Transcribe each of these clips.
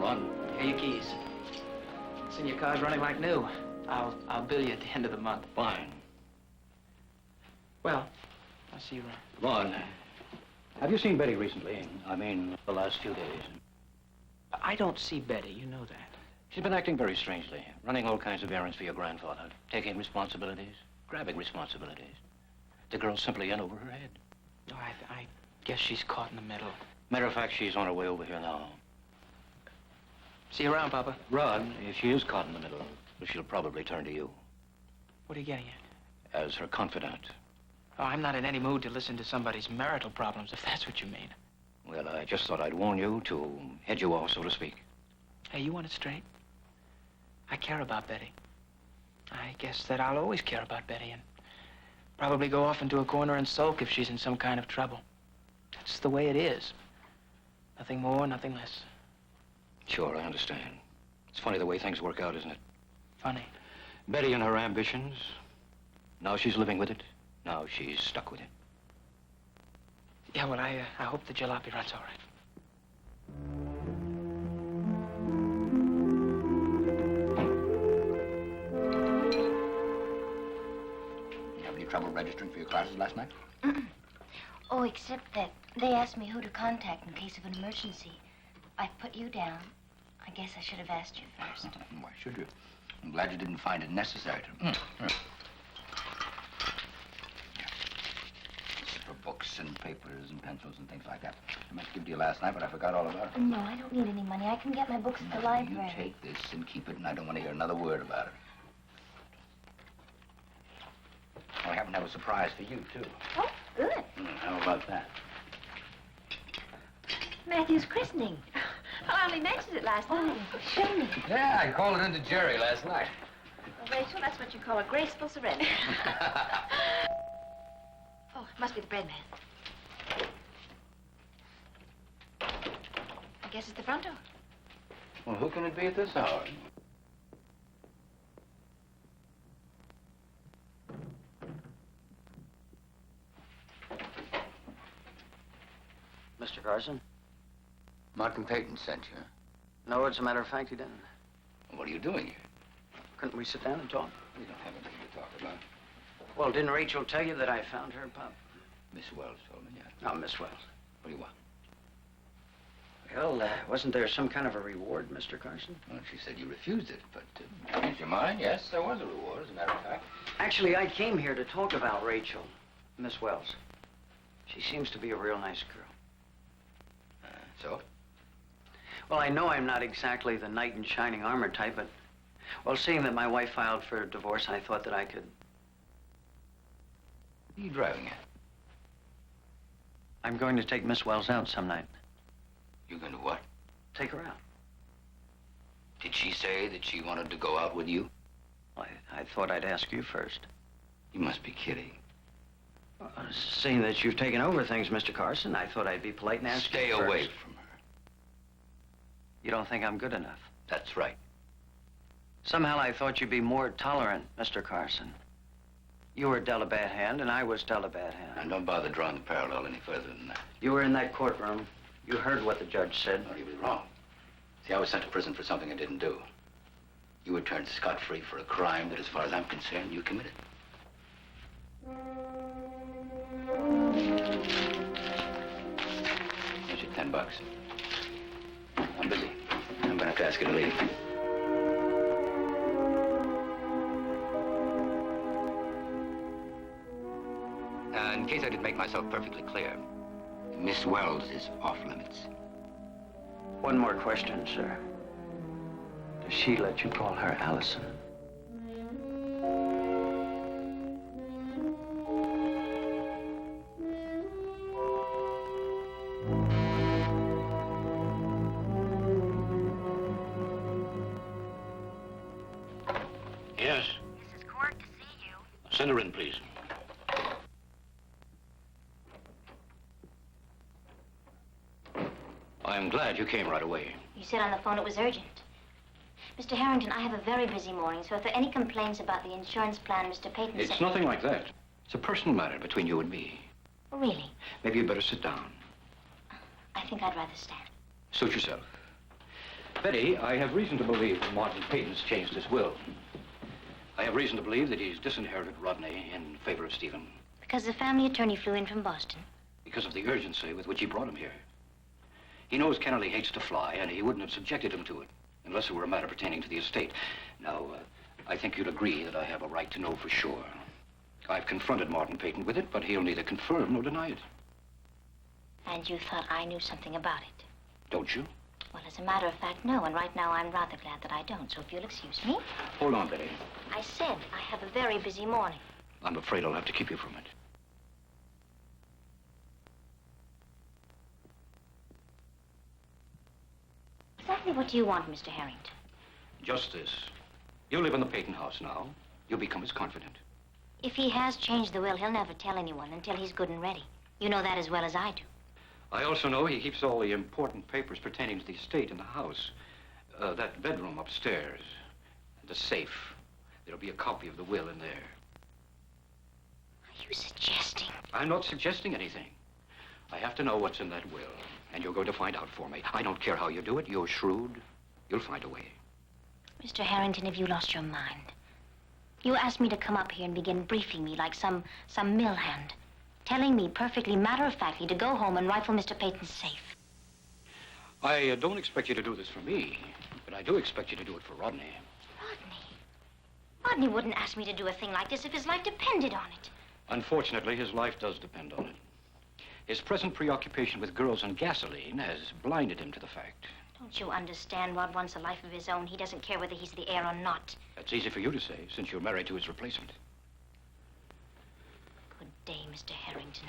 Ron. Here are your keys. Listen, your car's running like new. I'll bill you at the end of the month. Fine. Well, I'll see you around. Ron, have you seen Betty recently? I mean, the last few days. I don't see Betty, you know that. She's been acting very strangely, running all kinds of errands for your grandfather, taking responsibilities, grabbing responsibilities. The girl's simply in over her head. Oh, I guess she's caught in the middle. Matter of fact, she's on her way over here now. See you around, Papa. Ron, if she is caught in the middle, she'll probably turn to you. What are you getting at? As her confidant. Oh, I'm not in any mood to listen to somebody's marital problems, if that's what you mean. Well, I just thought I'd warn you to head you off, so to speak. Hey, you want it straight? I care about Betty. I guess that I'll always care about Betty and probably go off into a corner and sulk if she's in some kind of trouble. That's the way it is. Nothing more, nothing less. Sure, I understand. It's funny the way things work out, isn't it? Funny. Betty and her ambitions. Now she's living with it. Now she's stuck with it. Yeah, well, I hope the jalopy rot's all right. You have any trouble registering for your classes last night? Oh, except that they asked me who to contact in case of an emergency. I put you down. I guess I should have asked you first. Why should you? I'm glad you didn't find it necessary to. This is for books and papers and pencils and things like that. I meant to give it to you last night, but I forgot all about it. No, I don't need any money. I can get my books at the library. You take this and keep it, and I don't want to hear another word about it. Oh, I happen to have a surprise for you, too. Oh, good. How about that? Matthew's christening. I only mentioned it last night. Show me. Yeah, I called it into Jerry last night. Well, Rachel, that's what you call a graceful surrender. Oh, it must be the bread man. I guess it's the front door. Well, who can it be at this hour? Mr. Carson? Martin Peyton sent you. No, as a matter of fact, he didn't. What are you doing here? Couldn't we sit down and talk? We don't have anything to talk about. Well, didn't Rachel tell you that I found her, Pop? Miss Wells told me, yeah. Oh, Miss Wells. What do you want? Well, wasn't there some kind of a reward, Mr. Carson? Well, she said you refused it, but changed your mind. Yes, there was a reward, as a matter of fact. Actually, I came here to talk about Rachel, Miss Wells. She seems to be a real nice girl. So? Well, I know I'm not exactly the knight in shining armor type, but, well, seeing that my wife filed for a divorce, I thought that I could... What are you driving at? I'm going to take Miss Wells out some night. You're going to what? Take her out. Did she say that she wanted to go out with you? Well, I thought I'd ask you first. You must be kidding. Seeing that you've taken over things, Mr. Carson, I thought I'd be polite and ask you Stay first. away from her. You don't think I'm good enough? That's right. Somehow I thought you'd be more tolerant, Mr. Carson. You were dealt a bad hand, and I was dealt a bad hand. And don't bother drawing the parallel any further than that. You were in that courtroom. You heard what the judge said. No, he was wrong. See, I was sent to prison for something I didn't do. You were turned scot-free for a crime that, as far as I'm concerned, you committed. Here's your $10. I'm busy. I'm gonna have to ask you to leave. In case I didn't make myself perfectly clear, Miss Wells is off limits. One more question, sir. Does she let you call her Allison? Yes? Mrs. Court to see you. Send her in, please. I'm glad you came right away. You said on the phone it was urgent. Mr. Harrington, I have a very busy morning, so if there are any complaints about the insurance plan Mr. Peyton It's said... nothing like that. It's a personal matter between you and me. Oh, really? Maybe you better sit down. I think I'd rather stand. Suit yourself. Betty, I have reason to believe that Martin Peyton's changed his will. I have reason to believe that he's disinherited Rodney in favor of Stephen. Because the family attorney flew in from Boston. Because of the urgency with which he brought him here. He knows Kennedy hates to fly, and he wouldn't have subjected him to it, unless it were a matter pertaining to the estate. Now, I think you'd agree that I have a right to know for sure. I've confronted Martin Peyton with it, but he'll neither confirm nor deny it. And you thought I knew something about it? Don't you? Well, as a matter of fact, no. And right now, I'm rather glad that I don't. So if you'll excuse me. Hold on, Betty. I said I have a very busy morning. I'm afraid I'll have to keep you from it. Exactly what do you want, Mr. Harrington? Just this. You live in the Peyton house now. You'll become his confidant. If he has changed the will, he'll never tell anyone until he's good and ready. You know that as well as I do. I also know he keeps all the important papers pertaining to the estate in the house. That bedroom upstairs. The safe. There'll be a copy of the will in there. Are you suggesting? I'm not suggesting anything. I have to know what's in that will, and you're going to find out for me. I don't care how you do it. You're shrewd. You'll find a way. Mr. Harrington, have you lost your mind? You asked me to come up here and begin briefing me like some mill hand, telling me perfectly matter-of-factly to go home and rifle Mr. Peyton's safe. I don't expect you to do this for me, but I do expect you to do it for Rodney. Rodney? Rodney wouldn't ask me to do a thing like this if his life depended on it. Unfortunately, his life does depend on it. His present preoccupation with girls and gasoline has blinded him to the fact. Don't you understand? Rod wants a life of his own. He doesn't care whether he's the heir or not. That's easy for you to say, since you're married to his replacement. Good day, Mr. Harrington.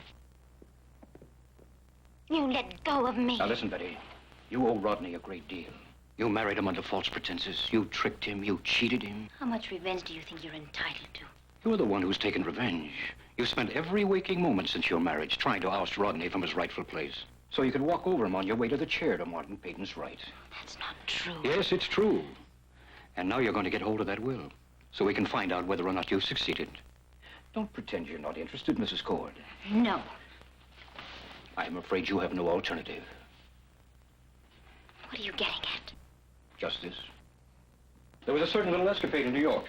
You let go of me. Now listen, Betty. You owe Rodney a great deal. You married him under false pretenses. You tricked him. You cheated him. How much revenge do you think you're entitled to? You're the one who's taken revenge. You've spent every waking moment since your marriage trying to oust Rodney from his rightful place, so you could walk over him on your way to the chair to Martin Peyton's right. That's not true. Yes, it's true. And now you're going to get hold of that will, so we can find out whether or not you've succeeded. Don't pretend you're not interested, Mrs. Cord. No. I'm afraid you have no alternative. What are you getting at? Just this. There was a certain little escapade in New York.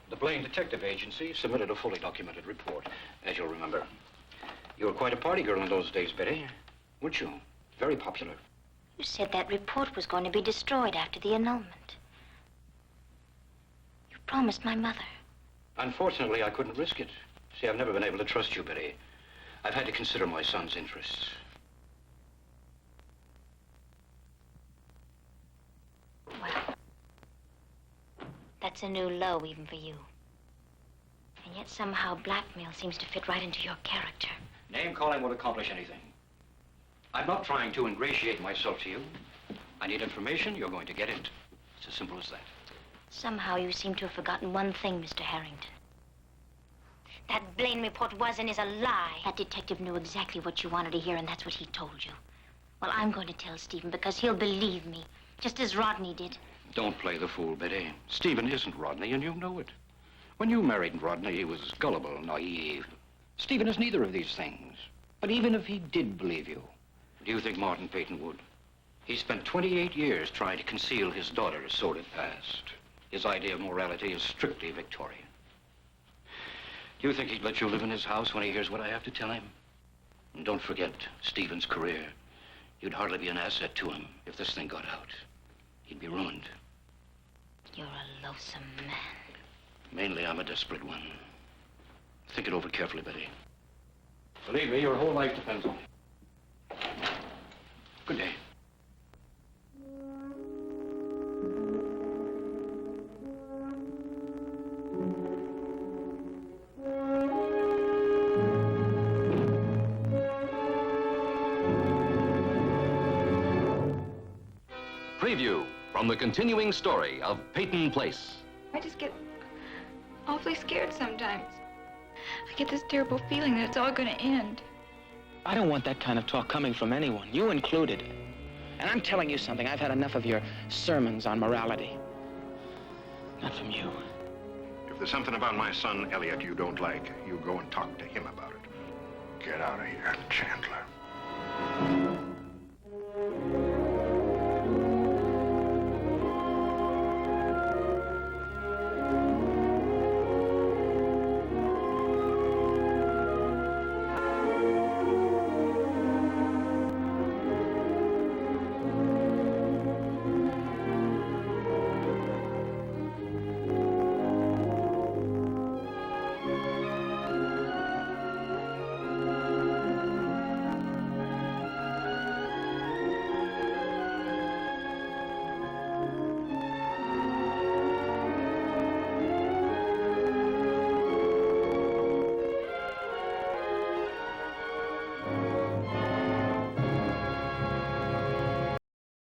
The Blaine Detective Agency submitted a fully documented report, as you'll remember. You were quite a party girl in those days, Betty, weren't you? Very popular. You said that report was going to be destroyed after the annulment. You promised my mother. Unfortunately, I couldn't risk it. See, I've never been able to trust you, Betty. I've had to consider my son's interests. Well, that's a new low even for you. And yet somehow blackmail seems to fit right into your character. Name-calling won't accomplish anything. I'm not trying to ingratiate myself to you. I need information, you're going to get it. It's as simple as that. Somehow you seem to have forgotten one thing, Mr. Harrington. That Blaine report was and is a lie. That detective knew exactly what you wanted to hear, and that's what he told you. Well, I'm going to tell Stephen because he'll believe me, just as Rodney did. Don't play the fool, Betty. Stephen isn't Rodney, and you know it. When you married Rodney, he was gullible, naive. Stephen is neither of these things. But even if he did believe you, do you think Martin Peyton would? He spent 28 years trying to conceal his daughter's sordid past. His idea of morality is strictly Victorian. Do you think he'd let you live in his house when he hears what I have to tell him? And don't forget Stephen's career. You'd hardly be an asset to him if this thing got out. He'd be ruined. You're a loathsome man. Mainly, I'm a desperate one. Think it over carefully, Betty. Believe me, your whole life depends on it. Good day. Preview from the continuing story of Peyton Place. I just get awfully scared sometimes. I get this terrible feeling that it's all going to end. I don't want that kind of talk coming from anyone, you included. And I'm telling you something, I've had enough of your sermons on morality. Not from you. If there's something about my son, Elliot, you don't like, you go and talk to him about it. Get out of here, Chandler.